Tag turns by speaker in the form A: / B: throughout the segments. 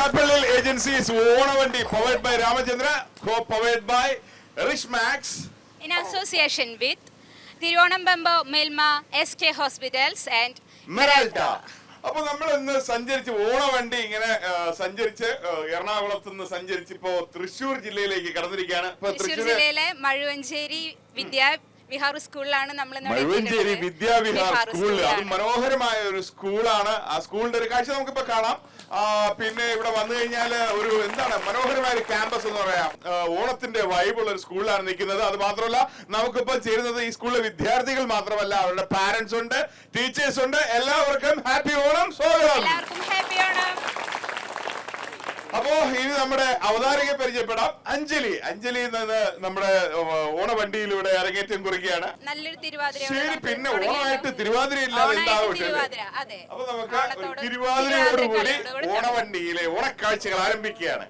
A: Tapalil Agencies Oonavandi, powered by Ramachandra, co-powered by Rich Max.
B: In association with Tiruvanampambo Milma SK Hospitals and
A: Meralta. അപ്പോൾ നമ്മൾ ഇന്ന് സഞ്ചരിച്ച് ഓണവണ്ടി ഇങ്ങനെ സഞ്ചരിച്ച് എറണാകുളത്ത് നിന്ന് സഞ്ചരിച്ച് ഇപ്പോ തൃശ്ശൂർ ജില്ലയിലേക്ക് കടന്നിരിക്കുകയാണ്.
B: തൃശ്ശൂർ ജില്ലയിലെ മഴുവഞ്ചേരി വിഹാർ സ്കൂളിലാണ് നമ്മൾ
A: മഴുവഞ്ചേരി വിദ്യാവിഹാർ സ്കൂൾ. അത് മനോഹരമായ ഒരു സ്കൂളാണ്. ആ സ്കൂളിന്റെ ഒരു കാഴ്ച നമുക്കിപ്പോ കാണാം. പിന്നെ ഇവിടെ വന്നു കഴിഞ്ഞാൽ ഒരു എന്താണ് മനോഹരമായ ഒരു ക്യാമ്പസ് എന്ന് പറയാം. ഓണത്തിന്റെ വൈബുള്ള ഒരു സ്കൂളിലാണ് നിൽക്കുന്നത്. അത് മാത്രമല്ല നമുക്കിപ്പോ ചേരുന്നത് ഈ സ്കൂളിലെ വിദ്യാർത്ഥികൾ മാത്രമല്ല, അവരുടെ പാരന്റ്സ് ഉണ്ട്, ടീച്ചേഴ്സ് ഉണ്ട്. എല്ലാവർക്കും ഹാപ്പി ഓണം. സ്വാഗതം. അപ്പോ ഇനി നമ്മുടെ അവതാരകയെ പരിചയപ്പെടാം. അഞ്ജലി നമ്മുടെ ഓണവണ്ടിയിലൂടെ അരങ്ങേറ്റം കുറിക്കുകയാണ്.
B: നല്ലൊരു തിരുവാതിര.
A: ശരി, പിന്നെ ഓണമായിട്ട് തിരുവാതിര ഇല്ലാതെ എന്താവും? അപ്പൊ നമുക്ക് തിരുവാതിരയോടുകൂടി ഓണവണ്ടിയിലെ ഓണക്കാഴ്ചകൾ ആരംഭിക്കുകയാണ്.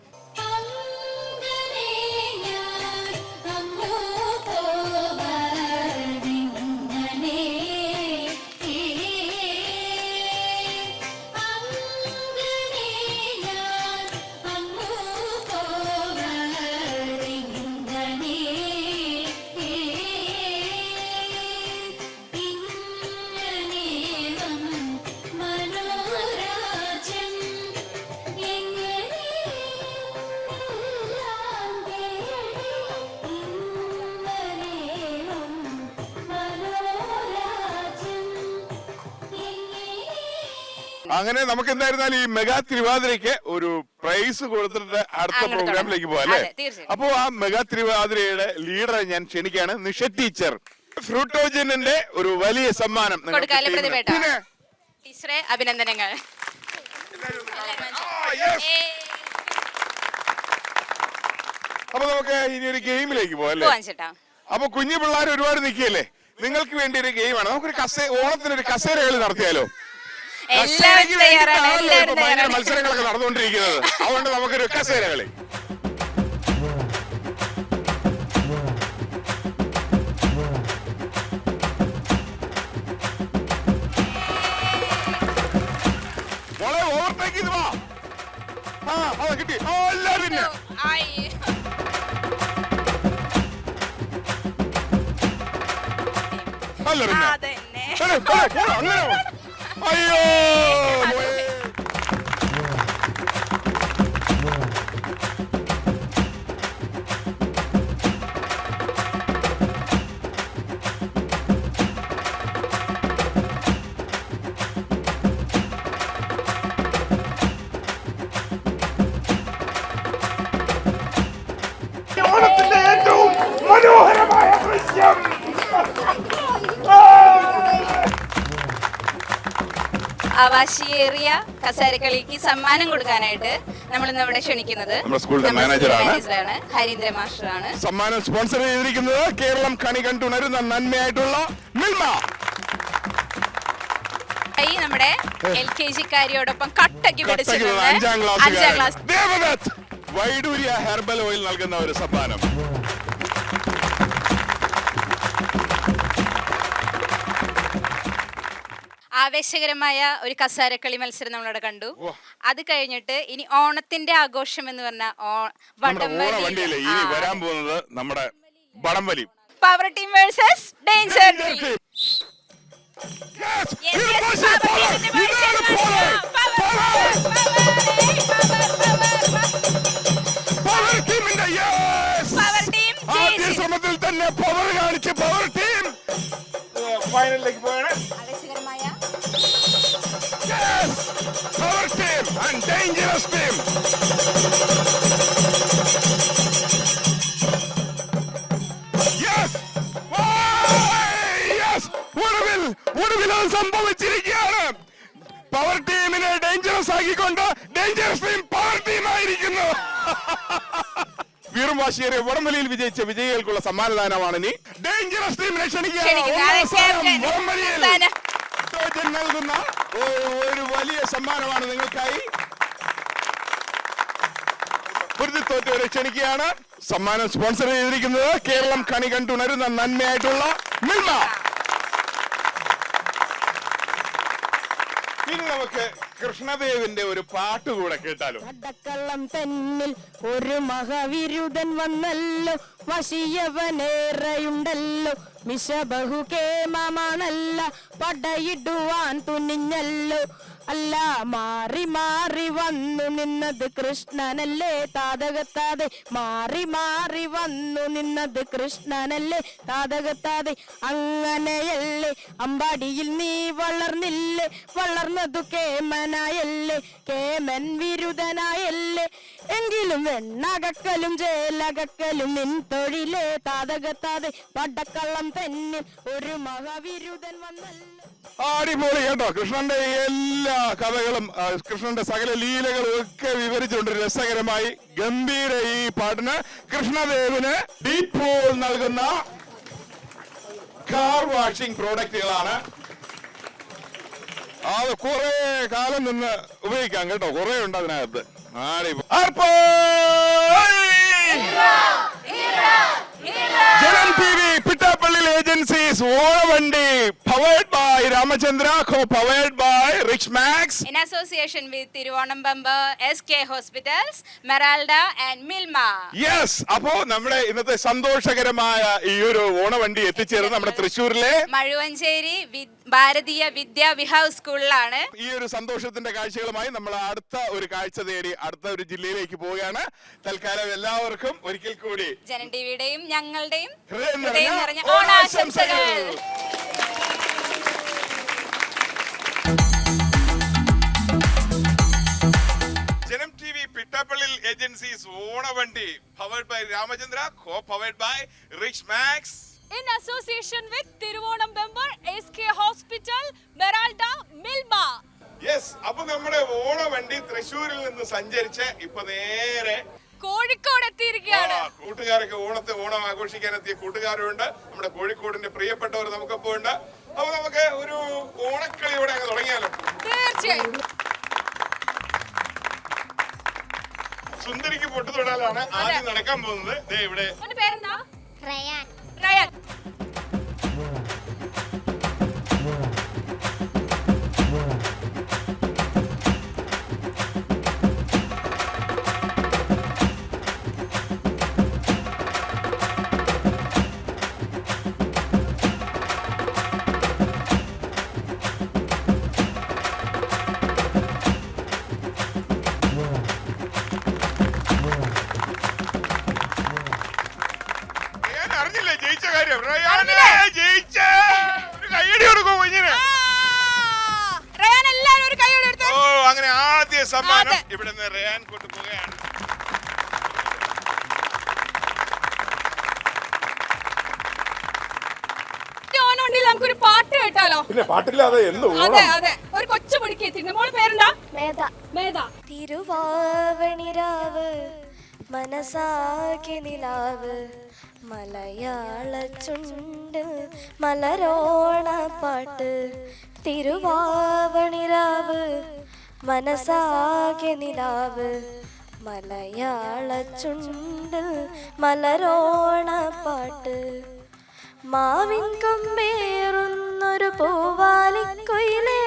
A: അങ്ങനെ നമുക്ക് എന്തായിരുന്നാലും ഈ മെഗാ തിരുവാതിരയ്ക്ക് ഒരു പ്രൈസ് കൊടുത്തിട്ട് അടുത്ത പ്രോഗ്രാമിലേക്ക് പോകാം അല്ലെ? അപ്പോ ആ മെഗാ തിരുവാതിരയുടെ ലീഡറെ ഞാൻ ക്ഷണിക്കുകയാണ്, നിഷ ടീച്ചർ. ഫ്രൂട്ടോജനിന്റെ ഒരു വലിയ സമ്മാനം
B: ടീച്ചറെ അഭിനന്ദനങ്ങൾ.
A: അപ്പൊ നമുക്ക് ഇനി ഒരു ഗെയിമിലേക്ക് പോകാം അല്ലേ? അപ്പൊ കുഞ്ഞു പിള്ളേർ ഒരുപാട് നിൽക്കുകയല്ലേ, നിങ്ങൾക്ക് വേണ്ടി ഒരു ഗെയിമാണ്. നമുക്കൊരു ഓണത്തിനൊരു കസേരകളി നടത്തിയാലോ? ഭയങ്കര മത്സരങ്ങളൊക്കെ നടന്നുകൊണ്ടിരിക്കുന്നത്. അതുകൊണ്ട് നമുക്കൊരു കസേരകളി. മോളെ ഓവർടേക്ക് ചെയ്ത് വാ. അതാ കിട്ടി. പിന്നെ അല്ല പിന്നെ അങ്ങനെ അയ്യോ ഓണത്തിന്റെ ഏറ്റവും മനോഹരമായ ദൃശ്യം.
B: ആവാശിയേറിയ കസേരകളിക്ക് സമ്മാനം കൊടുക്കാനായിട്ട് നമ്മൾ ഇന്ന് ഇവിടെ ക്ഷണിക്കുന്നത്
A: സ്കൂളിന്റെ മാനേജറാണ്,
B: ഹരീന്ദ്ര മാസ്റ്ററാണ്.
A: സമ്മാനം സ്പോൺസർ ചെയ്തിരിക്കുന്നത് കേരളം കണി കണ്ടുണരുന്ന നന്മയായിട്ടുള്ള മിൽമ.
B: നമ്മുടെ LKG കാരിയോടൊപ്പം കട്ടയ്ക്ക് പിടിച്ചിട്ടുണ്ട്
A: 5ാം class Devadath Vaidurya herbal oil നൽകുന്ന ഒരു സമ്മാനം.
B: ആവേശകരമായ ഒരു കസാരക്കളി മത്സരം നമ്മളിവിടെ കണ്ടു. അത് കഴിഞ്ഞിട്ട് ഇനി ഓണത്തിന്റെ ആഘോഷം എന്ന് പറഞ്ഞ
A: വണ്ടിയിലെ ഇനി വരാൻ പോകുന്നത് നമ്മുടെ വടംവലി.
B: Power team versus danger team.
A: ശ്രമത്തിൽ തന്നെ പവർ കാണിച്ച് പവർ ടീം ഫൈനലിലേക്ക് പോയാണ്. Yes! Power team and dangerous team. Yes! Yes! ഒടുവിൽ സംഭവിച്ചിരിക്കുകയാണ്. പവർ ടീമിനെ ഡേഞ്ചറസ് ആക്കിക്കൊണ്ട് ഡേഞ്ചറസ് ടീം പവർ ടീം ആയിരിക്കുന്നു. വീറും വാശിയേറിയ വടംവലിയിൽ വിജയിച്ച വിജയികൾക്കുള്ള സമ്മാനദാനമാണ് ഇനി. ഡേഞ്ചറസ് ടീമിനെ നൽകുന്ന ഒരു വലിയ സമ്മാനമാണ് നിങ്ങൾക്കായി. പൊരുതിത്തോറ്റവരെ ക്ഷണിക്കുകയാണ്. സമ്മാനം സ്പോൺസർ ചെയ്തിരിക്കുന്നത് കേരളം കണി കണ്ടുണരുന്ന നന്മയായിട്ടുള്ള മിൽമ. ഇനി നമുക്ക് കൃഷ്ണദേവിന്റെ ഒരു പാട്ട് കൂടെ കേട്ടാലോ?
C: പടക്കള്ളം തന്നിൽ ഒരു മഹാവിരുദ്ധൻ വന്നല്ലോ, വശിയവനേറെയുണ്ടല്ലോ, മിശ ബഹുകേമമാണല്ല, പടയിടുവാൻ തുനിഞ്ഞല്ലോ. അല്ല മാറി മാറി വന്നു നിന്നത് കൃഷ്ണനല്ലേ താതകത്താതെ, മാറി മാറി വന്നു നിന്നത് കൃഷ്ണനല്ലേ താതകത്താതെ. അങ്ങനെയല്ലേ അമ്പാടിയിൽ നീ വളർന്നില്ലേ, വളർന്നതു കേമനായല്ലേ, കേമൻ വിരുദ്ധനായല്ലേ. എങ്കിലും വെണ്ണകക്കലും ചേലകക്കലും നിൻ തൊഴിലേ താതകത്താതെ, പടക്കള്ളം തന്നെ ഒരു മഹാവിരുദ്ധൻ വന്നല്ലോ.
A: അടിപൊളി കേട്ടോ. കൃഷ്ണന്റെ എല്ലാ കഥകളും കൃഷ്ണന്റെ സകല ലീലകളും ഒക്കെ വിവരിച്ചുകൊണ്ട് രസകരമായി ഗംഭീര ഈ പാട്ടിന് കൃഷ്ണദേവിന് ഡീപ്പോൾ നൽകുന്ന കാർ വാഷിംഗ് പ്രോഡക്റ്റുകളാണ്. അത് കുറെ കാലം നിന്ന് ഉപയോഗിക്കാം കേട്ടോ, കുറെ ഉണ്ട് അതിനകത്ത്. ജനം ടിവി പിട്ടാപ്പള്ളി ഏജൻസീസ് ഓണവണ്ടി powered by Ramachandra, co-powered by Rich Max
B: in association with Tiruvanam Bumber, SK Hospitals, Meralda and Milma.
A: Yes, അപ്പോ നമ്മുടെ ഇന്നത്തെ സന്തോഷകരമായ ഈ ഒരു ഓണവണ്ടി എത്തിച്ചേർന്ന് നമ്മുടെ തൃശ്ശൂരിലെ
B: മഴുവഞ്ചേരി ഭാരതീയ വിദ്യാ വിഹാർ സ്കൂളിലാണ്.
A: ഈ ഒരു സന്തോഷത്തിന്റെ കാഴ്ചകളുമായി നമ്മൾ അടുത്ത ഒരു കാഴ്ച തേടി അടുത്ത ഒരു ജില്ലയിലേക്ക് പോവുകയാണ്. തൽക്കാലം എല്ലാവർക്കും ഒരിക്കൽ കൂടി
B: ജനം ടിവിയുടെയും ഞങ്ങളുടെയും
A: ഹൃദയം
B: ഹൃദയം നിറഞ്ഞ
A: നിറഞ്ഞ
B: ഓണാശംസകൾ.
A: ജനം ടിവി പിട്ടാപ്പള്ളി ഏജൻസീസ് ഓണവണ്ടി powered by Ramachandra, co-powered by Rich Max
D: in association with Tiruvanam Bumber, SK Hospital, Meralda, Milma.
A: Yes, അപ്പൊ നമ്മുടെ ഓണവണ്ടി തൃശ്ശൂരിൽ നിന്ന് സഞ്ചരിച്ച് ഇപ്പൊ നേരെ
D: കോഴിക്കോട് എത്തിയിരിക്കുകയാണ്.
A: കൂട്ടുകാരൊക്കെ ഓണം ആഘോഷിക്കാൻ എത്തിയ കൂട്ടുകാരുണ്ട്, നമ്മുടെ കോഴിക്കോടിന്റെ പ്രിയപ്പെട്ടവർ നമുക്കൊപ്പം ഉണ്ട്. അപ്പൊ നമുക്ക് ഒരു ഓണക്കളിയോടെ അങ്ങ് തുടങ്ങിയാലോ?
D: തീർച്ചയായും.
A: സുന്ദരിക്ക് പൊട്ടു തൊടാലാണ് ആദ്യം നടക്കാൻ പോകുന്നത്. ദേ ഇവിടെ
D: അവന്റെ പേരെന്താ?
E: റയാൻ.
D: റയാൻ.
A: ഞാൻ അറിഞ്ഞില്ലേ ജയിച്ച കാര്യം. റയാനെ ജയിച്ച ഒരു കൈയടി കൊടുക്കോ കുഞ്ഞിന്.
D: റയാൻ എല്ലാവരും ഒരു കൈയോടെ എടുത്ത്.
A: ഓ, അങ്ങനെ ആദ്യ സമ്മാനം ഇവിടെ നിന്ന് റയാൻ കൊണ്ടുപോവുകയാണ്.
D: ഓണമുണ്ടെങ്കിൽ നമുക്കൊരു പാട്ട് കേട്ടാലോ?
A: പിന്നെ പാട്ടില്ലാതെ എന്ത്
D: അതെ അതെ, ഒരു കൊച്ചു പൊടിക്ക് എത്തിയിട്ടുണ്ട്. മോളെ പേരെന്താ?
E: മേധ.
D: മേധ.
E: തിരുവാവണിരാവ് മനസാകെ നിലാവ്, മലയാള ചുണ്ട് മലരോണ പാട്ട്. തിരുവാവണിരാവ് മനസാകെ നിലാവ്, മലയാള ചുണ്ട് മലരോണ പാട്ട്. മാവിൻ കൊമ്പേറുന്നൊരു പൂവാലിക്കുയിലേ,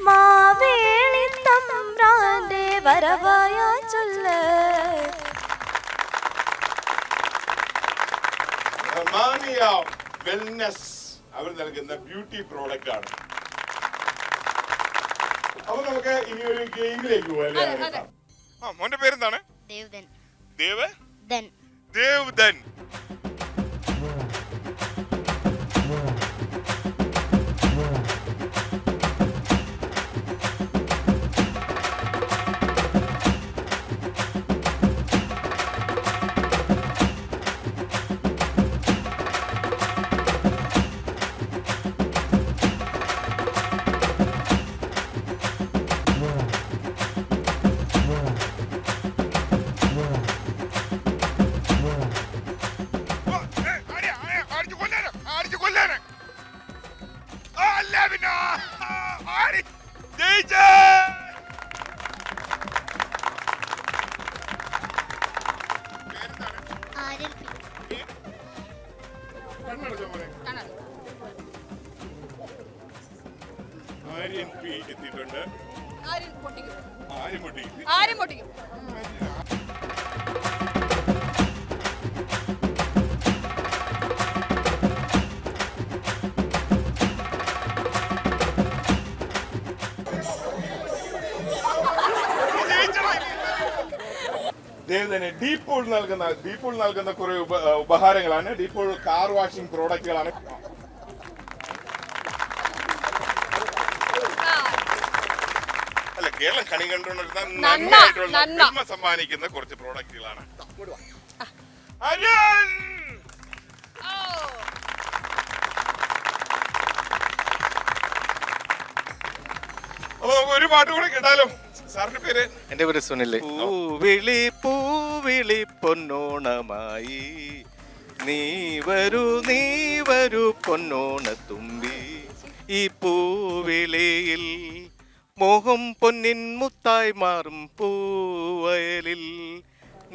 E: മാവേളി തമ്പ്രാന്റെ വരവായ ചൊല്ല്.
A: റമാനിയ വെൽനസ് അവർ നൽകുന്ന ബ്യൂട്ടി പ്രോഡക്റ്റ് ആണ്. അപ്പൊ നമുക്ക് ഇനി ഒരു ഗെയിമിലേക്ക് പോകാം. മോന്റെ പേരെന്താണ്?
E: ദേവ്ദൻ.
A: ദേവ്ദൻ.
D: ആരും പൊട്ടിക്കും.
A: ആരും പൊട്ടിക്കും.
D: ആരും പൊട്ടിക്കും.
A: ഡീപ്പോൾ നൽകുന്ന കുറെ ഉപഹാരങ്ങളാണ്. ഡീപ്പോൾ കാർ വാഷിംഗ് പ്രോഡക്റ്റുകളാണ്. അല്ല, കേരളം കണി കണ്ടുകൊണ്ടിരുന്ന നന്മ സമ്മാനിക്കുന്ന കുറച്ച് പ്രോഡക്റ്റുകളാണ്. അപ്പൊ നമുക്ക് ഒരു പാട്ട് കൂടെ കേട്ടാലോ? സാറിന്റെ പേര്?
F: എന്റെ പേര് സുനിൽ. പൂവിളി പൂവിളി പൊന്നോണമായി നീ വരൂ പൊന്നോണ തുമ്പി. ഈ പൂവിളിയിൽ മോഹം പൊന്നിൻ മുത്തായി മാറും പൂവയലിൽ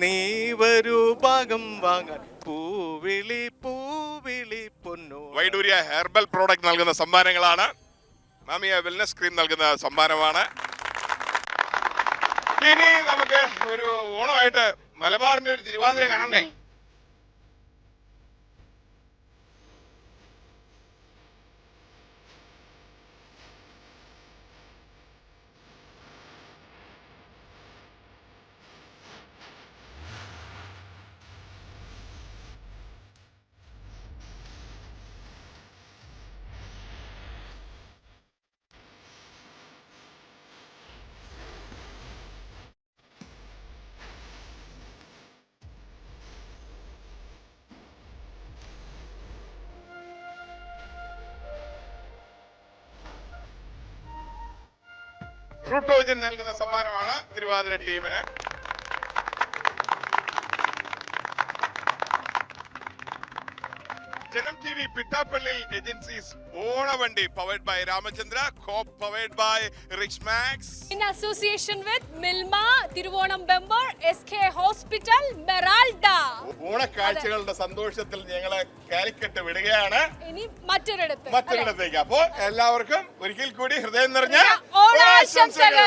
F: നീ വരൂ ഭാഗം വാങ്ങാൻ. പൂവിളി പൂവിളി പൊന്നോണ.
A: വൈഡൂര്യ ഹെർബൽ പ്രോഡക്റ്റ് നൽകുന്ന സമ്മാനങ്ങളാണ്. മാമിയ വെൽനസ് ക്രീം നൽകുന്ന സമ്മാനമാണ്. ഇനി നമുക്ക് ഒരു ഓണമായിട്ട് മലബാറിന്റെ ഒരു തിരുവാതിര കാണണ്ടേ? ഫ്രൂട്ടോജൻ നൽകുന്ന സമ്മാനമാണ് തിരുവാതിര ടീമിന്. Janam T V Pittappilly agencies ഓണവണ്ടി powered by Ramachandra, co-powered by Rich Max,
D: in association with Milma, Thiruvonam bumper, SK hospital, മെറാൾഡ.
A: ഓണക്കാഴ്ചകളുടെ സന്തോഷത്തിൽ ഞങ്ങളെ കാലിക്കട്ട് വിടുകയാണ്.
D: ഇനി മറ്റൊരിടത്തേക്ക്.
A: അപ്പോ എല്ലാവർക്കും ഒരിക്കൽ കൂടി ഹൃദയം നിറഞ്ഞ
D: ഓണാശംസകൾ.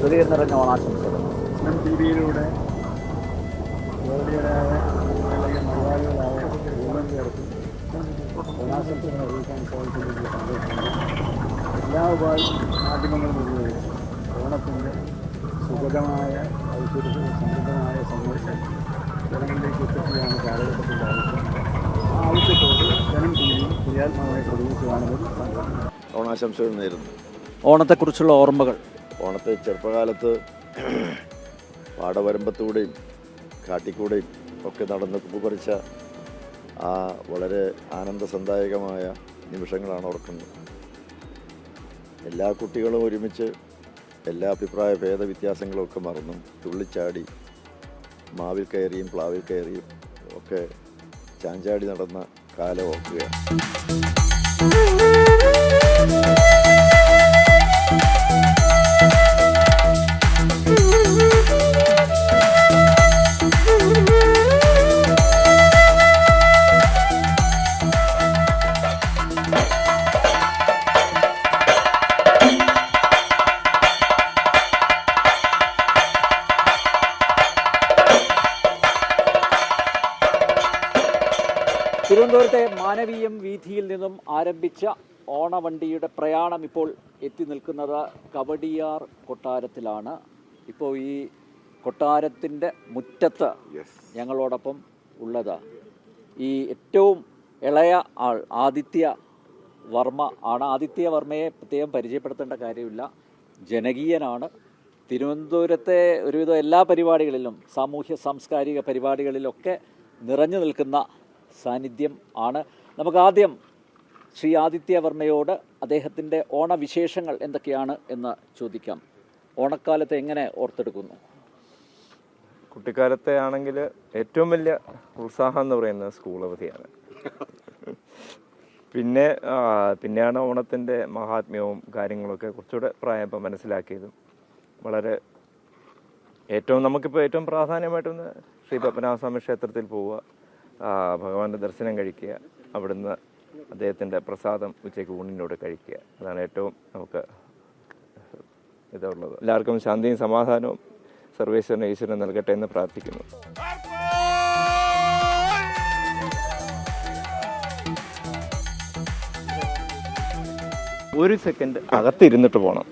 G: ഹൃദയം നിറഞ്ഞ ഓണാശംസകൾ. ടിവിയിലൂടെ ജോലിയരായ മലയാളികളായ ഓണം ചേർത്ത് ഓണാശംസകൾ അറിയിക്കാൻ സാധിക്കുന്നതിൽ സന്തോഷമുണ്ട്. എല്ലാ മാധ്യമങ്ങളും ഉപയോഗിച്ച് ഓണത്തിൻ്റെ സുഗതമായ ഐശ്വര്യത്തിന് സമൃദ്ധമായ സന്ദേശം ജനങ്ങളിലേക്ക് എത്തിക്കുകയാണ് കാലഘട്ടത്തിൻ്റെ ആവശ്യം. ആ ആവശ്യത്തോട് ജനം ടി വി ക്രിയാത്മകമായി പ്രതികരിക്കുകയാണെന്ന് സന്തോഷം.
H: ഓണാശംസകൾ നേരുന്നു.
G: ഓണത്തെക്കുറിച്ചുള്ള ഓർമ്മകൾ.
H: ഓണത്തെ ചെറുപ്പകാലത്ത് പാടവരമ്പത്തൂടെയും കാട്ടിക്കൂടെയും ഒക്കെ നടന്ന് പറിച്ച ആ വളരെ ആനന്ദസന്ദായകമായ നിമിഷങ്ങളാണ് ഓർക്കുന്നത്. എല്ലാ കുട്ടികളും ഒരുമിച്ച് എല്ലാ അഭിപ്രായ ഭേദവ്യത്യാസങ്ങളും ഒക്കെ മറന്നും തുള്ളിച്ചാടി മാവിൽ കയറിയും പ്ലാവിൽ കയറിയും ഒക്കെ ചാഞ്ചാടി നടന്ന കാലം ഓർക്കുകയാണ്.
G: തിരുവനന്തപുരത്തെ മാനവീയം വീഥിയിൽ നിന്നും ആരംഭിച്ച ഓണവണ്ടിയുടെ പ്രയാണം ഇപ്പോൾ എത്തി നിൽക്കുന്നത് കവടിയാർ കൊട്ടാരത്തിലാണ്. ഇപ്പോൾ ഈ കൊട്ടാരത്തിൻ്റെ മുറ്റത്ത് ഞങ്ങളോടൊപ്പം ഉള്ളത് ഈ ഏറ്റവും ഇളയ ആൾ ആദിത്യ വർമ്മ ആണ്. ആദിത്യ വർമ്മയെ പ്രത്യേകം പരിചയപ്പെടുത്തേണ്ട കാര്യമില്ല. ജനകീയനാണ്. തിരുവനന്തപുരത്തെ ഒരുവിധം എല്ലാ പരിപാടികളിലും സാമൂഹ്യ സാംസ്കാരിക പരിപാടികളിലൊക്കെ നിറഞ്ഞു നിൽക്കുന്ന സാന്നിധ്യം ആണ്. നമുക്ക് ആദ്യം ശ്രീ ആദിത്യ വർമ്മയോട് അദ്ദേഹത്തിൻ്റെ ഓണവിശേഷങ്ങൾ എന്തൊക്കെയാണ് എന്ന് ചോദിക്കാം. ഓണക്കാലത്ത് എങ്ങനെ ഓർത്തെടുക്കുന്നു?
I: കുട്ടിക്കാലത്തെ ആണെങ്കിൽ ഏറ്റവും വലിയ ഉത്സാഹം എന്ന് പറയുന്നത് സ്കൂൾ അവധിയാണ്. പിന്നെയാണ് ഓണത്തിൻ്റെ മഹാത്മ്യവും കാര്യങ്ങളൊക്കെ കുറച്ചുകൂടെ പ്രായപ്പം മനസ്സിലാക്കിയതും. വളരെ നമുക്കിപ്പോൾ ഏറ്റവും പ്രാധാന്യമായിട്ടൊന്ന് ശ്രീ പത്മനാഭസ്വാമി ക്ഷേത്രത്തിൽ പോവുക, ഭഗവാന്റെ ദർശനം കഴിക്കുക, അവിടുന്ന് അദ്ദേഹത്തിൻ്റെ പ്രസാദം ഉച്ചയ്ക്ക് ഊണിനോട് കഴിക്കുക. അതാണ് ഏറ്റവും നമുക്ക് ഇതുള്ളത്. എല്ലാവർക്കും ശാന്തിയും സമാധാനവും സർവേശ്വരൻ ഈശ്വരൻ നൽകട്ടെ എന്ന് പ്രാർത്ഥിക്കുന്നു. ഒരു സെക്കൻഡ് അകത്തിരുന്നിട്ട് പോകണം.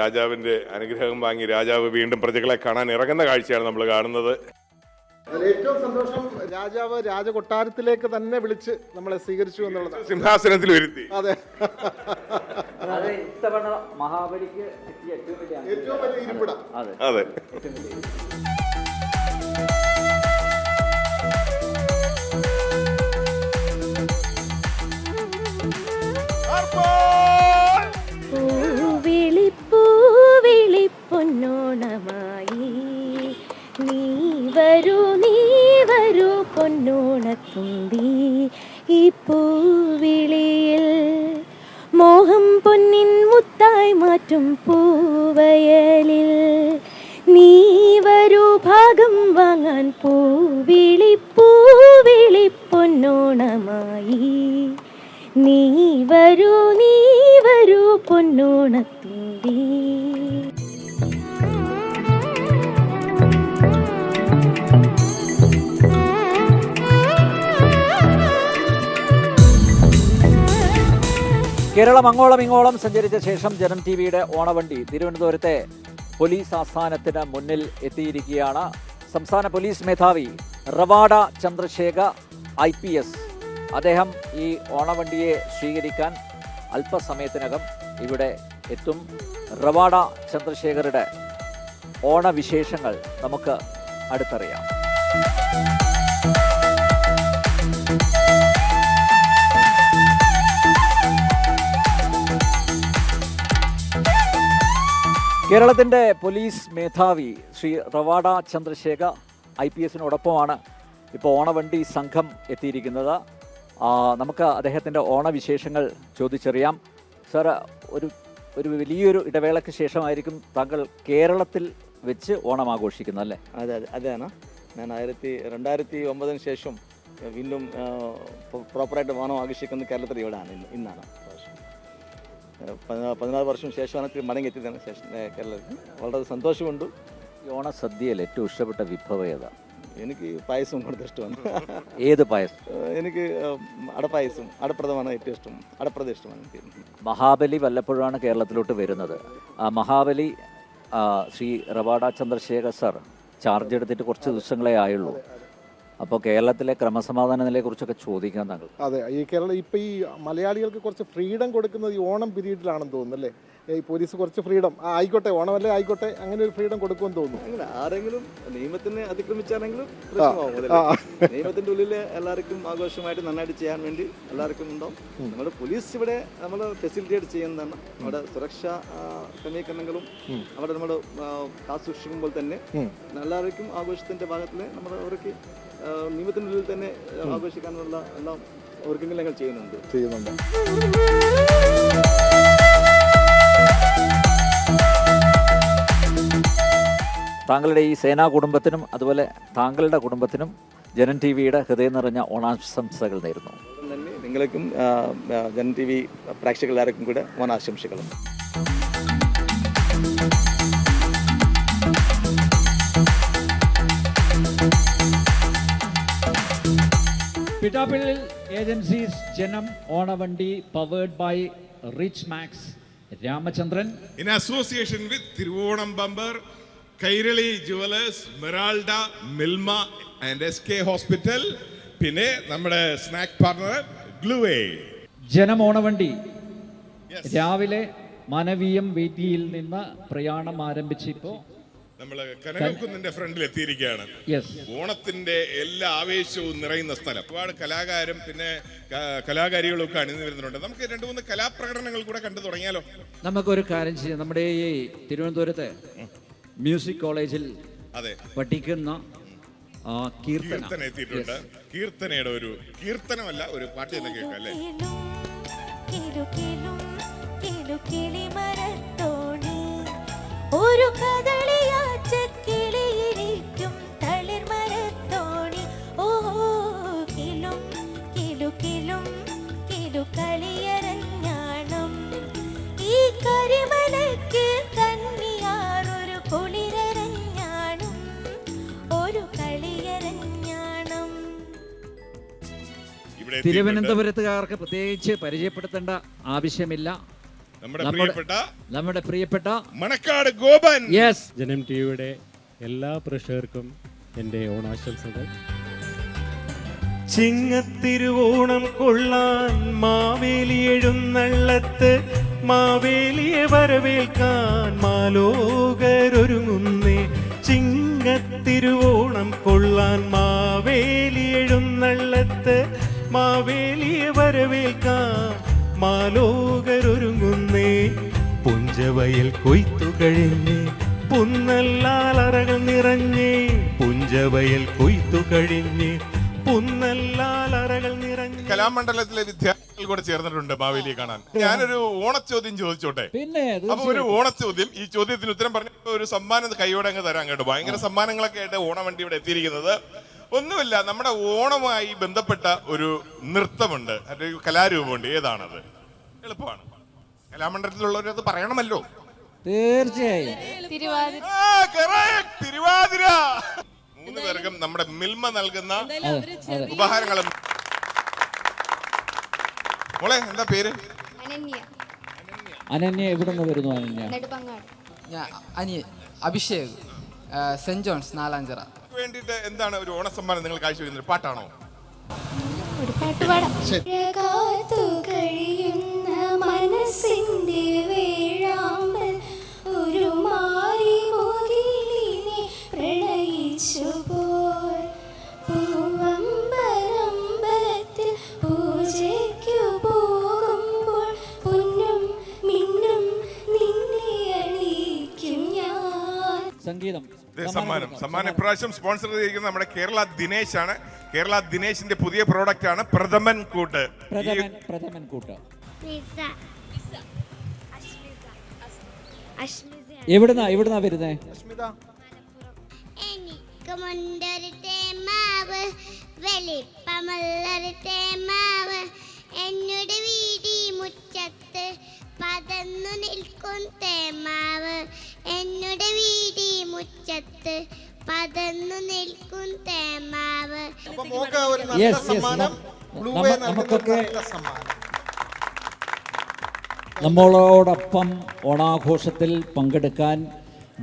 A: രാജാവിന്റെ അനുഗ്രഹം വാങ്ങി രാജാവ് വീണ്ടും പ്രജകളെ കാണാൻ ഇറങ്ങുന്ന കാഴ്ചയാണ് നമ്മൾ കാണുന്നത്.
J: ഏറ്റവും സന്തോഷം, രാജാവ് രാജകൊട്ടാരത്തിലേക്ക് തന്നെ വിളിച്ച് നമ്മളെ സ്വീകരിച്ചു എന്നുള്ളതാണ്.
A: സിംഹാസനത്തിൽ വരുത്തി.
J: അതെ,
G: ഇത്തവണ മഹാബലിക്ക്
J: ഏറ്റവും വലിയ ഇരിപ്പിടം.
A: അതെ.
E: പൊന്നോണമായി നീ വരൂ പൊന്നോണത്തുമ്പി. ഈ പൂവിളിയിൽ മോഹം പൊന്നിൻ മുത്തായി മാറ്റും പൂവയലിൽ നീ വരൂ ഭാഗം വാങ്ങാൻ. പൂവിളി പൊന്നോണമായി നീ വരൂ പൊന്നോണത്തുമ്പി.
G: കേരളം അങ്ങോളം ഇങ്ങോളം സഞ്ചരിച്ച ശേഷം ജനം ടിവിയുടെ ഓണവണ്ടി തിരുവനന്തപുരത്തെ പോലീസ് ആസ്ഥാനത്തിന് മുന്നിൽ എത്തിയിരിക്കുകയാണ്. സംസ്ഥാന പോലീസ് മേധാവി റവാഡ ചന്ദ്രശേഖർ IPS അദ്ദേഹം ഈ ഓണവണ്ടിയെ സ്വീകരിക്കാൻ അല്പസമയത്തിനകം ഇവിടെ എത്തും. റവാഡ ചന്ദ്രശേഖറുടെ ഓണവിശേഷങ്ങൾ നമുക്ക് അടുത്തറിയാം. കേരളത്തിൻ്റെ പോലീസ് മേധാവി ശ്രീ റവാഡ ചന്ദ്രശേഖർ IPSനോടൊപ്പമാണ് ഇപ്പോൾ ഓണവണ്ടി സംഘം എത്തിയിരിക്കുന്നത്. നമുക്ക് അദ്ദേഹത്തിൻ്റെ ഓണവിശേഷങ്ങൾ ചോദിച്ചറിയാം. സാർ, ഒരു വലിയൊരു ഇടവേളയ്ക്ക് ശേഷമായിരിക്കും താങ്കൾ കേരളത്തിൽ വെച്ച് ഓണം ആഘോഷിക്കുന്നത്, അല്ലേ?
F: അതെയാണ്. ഞാൻ 2009 ശേഷം വീണ്ടും പ്രോപ്പറായിട്ട് ഓണം ആഘോഷിക്കുന്നത് കേരളത്തിൽ ഇവിടെയാണ്. ഇന്നാണ് 16 വർഷം ശേഷമാണ് മടങ്ങിയെത്തിയതാണ് കേരളത്തിൽ. വളരെ സന്തോഷമുണ്ട്.
G: ഈ ഓണസദ്യയിൽ ഏറ്റവും ഇഷ്ടപ്പെട്ട വിഭവം ഏതാണ്?
F: എനിക്ക് പായസം കൂടുതൽ ഇഷ്ടമാണ്.
G: ഏത് പായസം?
F: എനിക്ക് അടപ്പായസം, അടപ്രഥമാണ് ഏറ്റവും ഇഷ്ടം. അടപ്രഥ ഇഷ്ടമാണ് എനിക്ക്.
G: മഹാബലി വല്ലപ്പോഴാണ് കേരളത്തിലോട്ട് വരുന്നത്. മഹാബലി ശ്രീ റവാഡ ചന്ദ്രശേഖർ സാർ ചാർജ് എടുത്തിട്ട് കുറച്ച് ദിവസങ്ങളെ ആയുള്ളൂ. അപ്പോൾ കേരളത്തിലെ ക്രമസമാധാന നിലയെക്കുറിച്ചൊക്കെ ചോദിക്കാൻ താങ്കൾ.
J: അതെ, ഈ കേരളം ഇപ്പം ഈ മലയാളികൾക്ക് കുറച്ച് ഫ്രീഡം കൊടുക്കുന്നത് ഈ ഓണം പീരീഡിലാണെന്ന് തോന്നുന്നു, അല്ലേ? ഈ പോലീസ് കുറച്ച് ഫ്രീഡം ആയിക്കോട്ടെ, ഓണമല്ലേ ആയിക്കോട്ടെ, അങ്ങനെ ഒരു ഫ്രീഡം കൊടുക്കുമെന്ന് തോന്നുന്നു.
F: അങ്ങനെ ആരെങ്കിലും നിയമത്തിന് അതിക്രമിച്ചാണെങ്കിലും പ്രശ്നമാവും. നിയമത്തിന്റെ ഉള്ളിൽ എല്ലാവർക്കും ആഘോഷമായിട്ട് നന്നായിട്ട് ചെയ്യാൻ വേണ്ടി എല്ലാവർക്കും ഉണ്ടാവും. നമ്മുടെ പോലീസ് ഇവിടെ നമ്മൾ ഫെസിലിറ്റേറ്റ് ചെയ്യുന്നതാണ്. നമ്മുടെ സുരക്ഷാ ക്രമീകരണങ്ങളും അവിടെ നമ്മൾ കാത്തു സൂക്ഷിക്കുമ്പോൾ തന്നെ എല്ലാവർക്കും ആഘോഷത്തിന്റെ ഭാഗത്തിൽ നമ്മൾ അവർക്ക് നിയമത്തിനുള്ളിൽ തന്നെ ആഘോഷിക്കാനുള്ള എല്ലാം ഒരുക്കങ്ങൾ ചെയ്യുന്നുണ്ട്.
G: താങ്കളുടെ ഈ സേനാ കുടുംബത്തിനും അതുപോലെ താങ്കളുടെ കുടുംബത്തിനും ജനം ടിവിയുടെ ഹൃദയം നിറഞ്ഞ ഓണാശംസകൾ നേരുന്നു.
F: തന്നെ നിങ്ങൾക്കും ജനം ടി വി പ്രേക്ഷകരെല്ലാവർക്കും കൂടെ ഓണാശംസകളും.
K: Pitapil Agencies Janam Onavandi powered by Rich Max Ramachandran
A: in association with Tiruvonam Bumper, Kairali Jewelers, Meralda, Milma and SK Hospital. പിന്നെ നമ്മുടെ സ്നാക്ക് പാർട്ണർ ഗ്ലൂവേ.
K: ജനം ഓണവണ്ടി രാവിലെ മനവീയം വേദിയിൽ നിന്ന് പ്രയാണം ആരംഭിച്ചിപ്പോൾ
A: നമ്മള് കനകക്കുന്നിന്റെ ഫ്രണ്ടിൽ എത്തിയിരിക്കുകയാണ്. ഓണത്തിന്റെ എല്ലാ ആവേശവും നിറയുന്ന സ്ഥലം. ഒരുപാട് കലാകാരും പിന്നെ കലാകാരികളും ഒക്കെ അണിഞ്ഞു വരുന്നുണ്ട്. നമുക്ക് 2-3 കലാപ്രകടനങ്ങൾ കൂടെ കണ്ടു തുടങ്ങിയാലോ?
K: നമുക്കൊരു കാര്യം ചെയ്യാം. നമ്മുടെ ഈ തിരുവനന്തപുരത്തെ മ്യൂസിക് കോളേജിൽ പഠിക്കുന്ന കീർത്തന
A: എത്തിയിട്ടുണ്ട്. കീർത്തനയുടെ ഒരു കീർത്തനമല്ല, ഒരു പാട്ട് തന്നെ കേൾക്കാം അല്ലേ?
E: ഒരു കദളിയാച്ചക്കിളിയിരിക്കും തളിർമരത്തോണി. ഓ കിലും കിലു കിലും കിലു കളിയരഞ്ഞാണം. ഈ കരിമലയ്ക്ക് കന്നിയാറൊരു കുളിരരഞ്ഞാണം, ഒരു കളിയരഞ്ഞാണം.
K: തിരുവനന്തപുരത്തുകാർക്ക് പ്രത്യേകിച്ച് പരിചയപ്പെടുത്തേണ്ട ആവശ്യമില്ല. നമ്മുടെ പ്രിയപ്പെട്ട
A: മണക്കാട് ഗോപൻ.
L: ജനം ടിവിയുടെ എല്ലാ പ്രേക്ഷകർക്കും എൻ്റെ ഓണാശംസകൾ. ചിങ്ങത്തിരുവോണം കൊള്ളാൻ മാവേലി എഴുന്നള്ളത്ത്, മാവേലിയെ വരവേൽക്കാൻ മാലോകരൊരുങ്ങുന്നേ. ചിങ്ങത്തിരുവോണം കൊള്ളാൻ മാവേലി എഴുന്നള്ളത്ത്, മാവേലിയെ വരവേൽക്കാൻ മാലോകരൊരുങ്ങുന്നേ. പുഞ്ചവയൽ കൊയ്ത്തു കഴിഞ്ഞേ, പുന്നല്ലാലറകൾ നിറഞ്ഞേ. പുഞ്ചവയൽ കൊയ്ത്തു കഴിഞ്ഞേ, പുന്നല്ലാലറകൾ നിറഞ്ഞേ.
A: കലാമണ്ഡലത്തിലെ വിദ്യാർത്ഥികൾ കൂടെ ചേർന്നിട്ടുണ്ട് മാവേലിയെ കാണാൻ. ഞാനൊരു ഓണച്ചോദ്യം ചോദിച്ചോട്ടെ?
K: പിന്നെ
A: അപ്പൊ ഒരു ഓണച്ചോദ്യം, ഈ ചോദ്യത്തിന് ഉത്തരം പറഞ്ഞ ഒരു സമ്മാനം കൈയോടെ അങ്ങ് തരാൻ കേട്ടോ. ഭയങ്കര സമ്മാനങ്ങളൊക്കെ ആയിട്ട് ഓണവണ്ടി ഇവിടെ എത്തിയിരിക്കുന്നത്. ഒന്നുമില്ല, നമ്മുടെ ഓണവുമായി ബന്ധപ്പെട്ട ഒരു നൃത്തമുണ്ട്, ഒരു കലാരൂപമുണ്ട്. ഏതാണത്? എളുപ്പമാണ്. കലാമണ്ഡലത്തിലുള്ളവരത് പറയണമല്ലോ.
K: തീർച്ചയായും
A: തിരുവാതിര. 3 പേർക്കും നമ്മുടെ മിൽമ നൽകുന്ന ഉപഹാരങ്ങളും. മോളെ എന്താ പേര്?
K: അനന്യ. എവിടെ നിന്ന് വരുന്നു അനന്യ?
M: Abhishek, Saint John's, Nalanchira.
A: വേണ്ടിട്ട് എന്താണ് ഒരു ഓണസമ്മാനം നിങ്ങൾ കാഴ്ചവെക്കുന്നത്? പാട്ടാണോ?
E: ഒരു പാട്ട് പാടാം. മനസ്സിന്റെ വേഴാമ്പൽ ഒരു മാറി മുകിലിനെ പ്രണയിച്ചു പോൽ. പൂവമ്പലമ്പലത്തിൽ പൂജയ്ക്കു പോകുമ്പോൾ പൊന്നും മിന്നും നിന്നെ അണിയിക്കും ഞാൻ.
K: സംഗീതം
A: സമ്മാനം ഇപ്രാവശ്യം സ്പോൺസർ ചെയ്തിരിക്കുന്നത് നമ്മുടെ കേരള ദിനേശ് ആണ്. കേരള ദിനേശിന്റെ പുതിയ പ്രോഡക്റ്റ് ആണ് പ്രഥമൻ കൂട്ട്.
K: പ്രഥമൻ കൂട്ട്. എവിടുന്നാ വരുന്നേ?
E: എനിക്ക് മുണ്ടൊരു തേമാവ്, വെളിപ്പമുള്ളൊരു തേമാവ്, എന്നോട് വീടി മുറ്റത്ത് പതന്നു നിൽക്കും തേമാവ്. എന്നോട് വീടി മുറ്റത്ത് പതന്നു നിൽക്കും തേമാവ്.
K: നമുക്കൊക്കെ നമ്മളോടൊപ്പം ഓണാഘോഷത്തിൽ പങ്കെടുക്കാൻ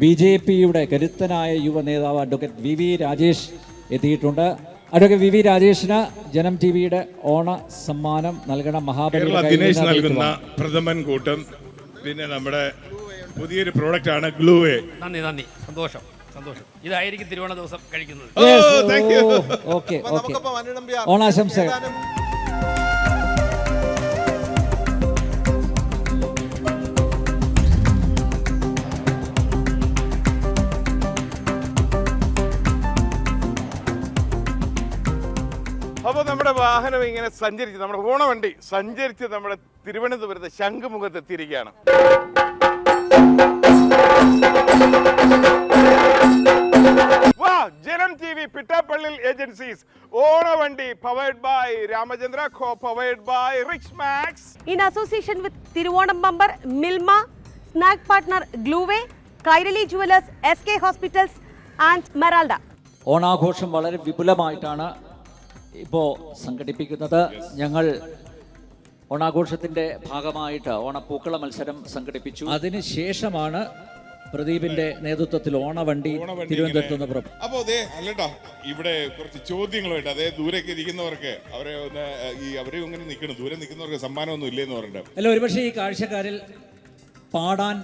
K: BJPയുടെ കരുത്തനായ യുവ നേതാവ് അഡ്വക്കേറ്റ് VV രാജേഷ് എത്തിയിട്ടുണ്ട്. അഡ്വക്കേറ്റ് VV രാജേഷിന് ജനം ടിവിയുടെ ഓണ സമ്മാനം നൽകണം. മഹാബലി
A: ദിനേശ് നൽകുന്ന പ്രഥമൻ കൂട്ടം, പിന്നെ നമ്മുടെ പുതിയൊരു പ്രോഡക്റ്റ് ആണ് ഗ്ലൂവേ.
L: നന്ദി. സന്തോഷം. ഇതായിരിക്കും തിരുവോണ ദിവസം കഴിക്കുന്നത്.
K: ഓക്കെ. ഓണാശംസകൾ.
A: അപ്പോൾ നമ്മുടെ വാഹനം ഇങ്ങനെ സഞ്ചരിച്ച്, നമ്മുടെ ഓണവണ്ടി സഞ്ചരിച്ച് നമ്മുടെ തിരുവനന്തപുരത്ത് ശംഖുമുഖത്ത് എത്തിയിരിക്കുകയാണ്. ജനം ടിവി പിട്ടാപ്പള്ളി ഏജൻസീസ് ഓണവണ്ടി powered by Ramachandra, co-powered by Rich Max,
C: in association with Thiruvonam bumper, Milma, snack partner ഗ്ലൂവേ, Kairali jewellers, SK hospitals and മെറാൾഡ.
G: ഓണാഘോഷം വളരെ വിപുലമായിട്ടാണ് ഇപ്പോൾ സംഘടിപ്പിക്കുന്നത്. ഞങ്ങൾ ഓണാഘോഷത്തിൻ്റെ ഭാഗമായിട്ട് ഓണപ്പൂക്കള മത്സരം സംഘടിപ്പിച്ചു.
K: അതിനുശേഷമാണ് പ്രദീപിന്റെ നേതൃത്വത്തിൽ ഓണവണ്ടി തിരുവനന്തപുരത്ത് നിന്ന് പുറപ്പെട്ടു.
A: അപ്പോ അതെ അല്ലട്ടോ, ഇവിടെ കുറച്ച് ചോദ്യങ്ങളുണ്ട്. അതേ ദൂരേക്ക് ഇരിക്കുന്നവർക്ക് അവരെ ഒന്ന് അവരെ ഇങ്ങനെ നിൽക്കണം, ദൂരെ നിൽക്കുന്നവർക്ക് സമ്മാനമൊന്നും ഇല്ലെന്ന് പറഞ്ഞിട്ട്.
K: അല്ല, ഒരുപക്ഷെ ഈ കാഴ്ചക്കാരിൽ പാടാൻ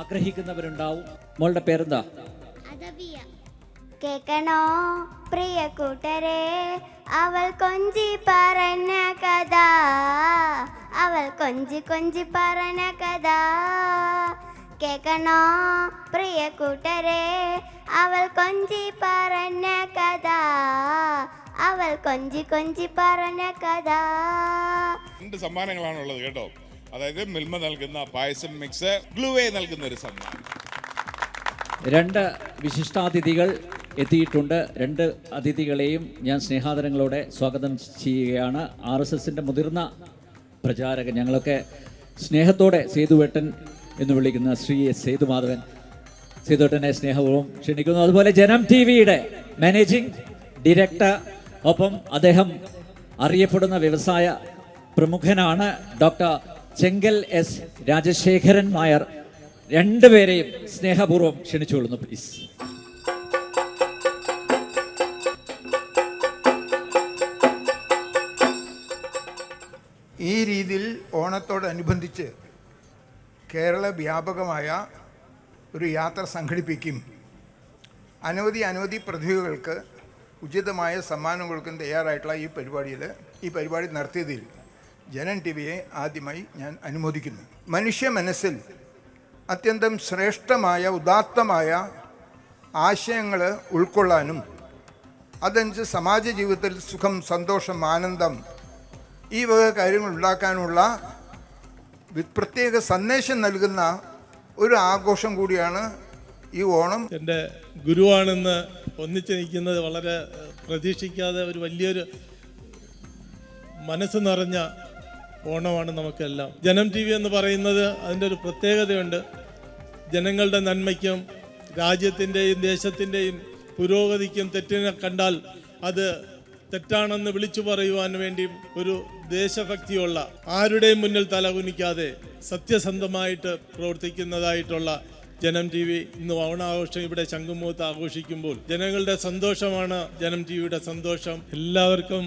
K: ആഗ്രഹിക്കുന്നവരുണ്ടാവും. മോളുടെ പേരെന്താ?
E: കേൾക്കണോ പ്രിയ കൂട്ടരെ, അവൾ കൊഞ്ചി പറഞ്ഞ കഥ, അവൾ കൊഞ്ചി കൊഞ്ചി പറഞ്ഞ കഥ. കേൾക്കണോ പ്രിയ കൂട്ടരെ, അവൾ കൊഞ്ചി പറഞ്ഞ കഥ, അവൾ കൊഞ്ചി കൊഞ്ചി പറഞ്ഞ കഥ.
A: 2 സമ്മാനങ്ങളാണുള്ളത് കേട്ടോ. അതായത് മിൽമ നൽകുന്ന പായസം മിക്സ്, ഗ്ലൂവേ നൽകുന്ന ഒരു സമ്മാനം.
K: 2 വിശിഷ്ടാതിഥികൾ എത്തിയിട്ടുണ്ട്. 2 അതിഥികളെയും ഞാൻ സ്നേഹാദരങ്ങളോടെ സ്വാഗതം ചെയ്യുകയാണ്. RSSന്റെ മുതിർന്ന പ്രചാരകൻ, ഞങ്ങളൊക്കെ സ്നേഹത്തോടെ സേതുവേട്ടൻ എന്ന് വിളിക്കുന്ന ശ്രീ എസ് സേതുമാധവൻ, സേതുവേട്ടനെ സ്നേഹപൂർവ്വം ക്ഷണിക്കുന്നു. അതുപോലെ ജനം TV-യുടെ മാനേജിംഗ് ഡയറക്ടർ, ഒപ്പം അദ്ദേഹം അറിയപ്പെടുന്ന വ്യവസായ പ്രമുഖനാണ് ഡോക്ടർ ചെങ്കൽ എസ് രാജശേഖരൻ നായർ. 2 പേരെയും സ്നേഹപൂർവ്വം ക്ഷണിച്ചുകൊള്ളുന്നു പ്ലീസ്.
N: ഈ രീതിയിൽ ഓണത്തോടനുബന്ധിച്ച് കേരള വ്യാപകമായ ഒരു യാത്ര സംഘടിപ്പിക്കും. അനവധി പ്രതിഭകൾക്ക് ഉചിതമായ സമ്മാനം കൊടുക്കാൻ തയ്യാറായിട്ടുള്ള ഈ പരിപാടി നടത്തിയതിൽ ജനം TV-യെ ആദ്യമായി ഞാൻ അനുമോദിക്കുന്നു. മനുഷ്യ മനസ്സിൽ അത്യന്തം ശ്രേഷ്ഠമായ ഉദാത്തമായ ആശയങ്ങൾ ഉൾക്കൊള്ളാനും അതനുസരിച്ച് സമാജ ജീവിതത്തിൽ സുഖം, സന്തോഷം, ആനന്ദം ഈ വക കാര്യങ്ങൾ ഉണ്ടാക്കാനുള്ള പ്രത്യേക സന്ദേശം നൽകുന്ന ഒരു ആഘോഷം കൂടിയാണ് ഈ ഓണം.
O: എൻ്റെ ഗുരുവാണെന്ന് ഒന്നിച്ച് നിൽക്കുന്നത് വളരെ പ്രതീക്ഷിക്കാതെ ഒരു വലിയൊരു മനസ്സ് നിറഞ്ഞ ഓണമാണ് നമുക്കെല്ലാം. ജനം TV എന്ന് പറയുന്നത് അതിൻ്റെ ഒരു പ്രത്യേകതയുണ്ട്. ജനങ്ങളുടെ നന്മയ്ക്കും രാജ്യത്തിൻ്റെയും ദേശത്തിൻ്റെയും പുരോഗതിക്കും തെറ്റിനെ കണ്ടാൽ അത് തെറ്റാണെന്ന് വിളിച്ചു പറയുവാൻ വേണ്ടി ഒരു ദേശഭക്തിയുള്ള, ആരുടെയും മുന്നിൽ തലകുനിക്കാതെ സത്യസന്ധമായിട്ട് പ്രവർത്തിക്കുന്നതായിട്ടുള്ള ജനം TV ഇന്ന് ഓണാഘോഷം ഇവിടെ ശംഖുമുഖത്ത് ആഘോഷിക്കുമ്പോൾ ജനങ്ങളുടെ സന്തോഷമാണ് ജനം TV-യുടെ സന്തോഷം. എല്ലാവർക്കും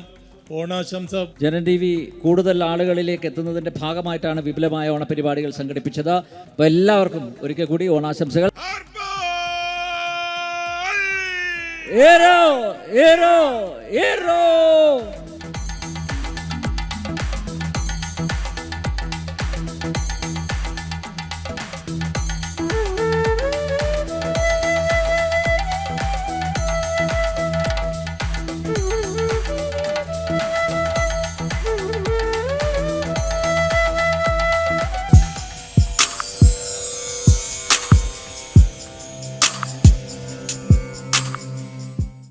O: ഓണാശംസ.
K: ജനം TV കൂടുതൽ ആളുകളിലേക്ക് എത്തുന്നതിന്റെ ഭാഗമായിട്ടാണ് വിപുലമായ ഓണപരിപാടികൾ സംഘടിപ്പിച്ചത്. അപ്പോൾ എല്ലാവർക്കും ഒരിക്കൽ കൂടി ഓണാശംസകൾ. ഏറോ ഏറോ ഏറോ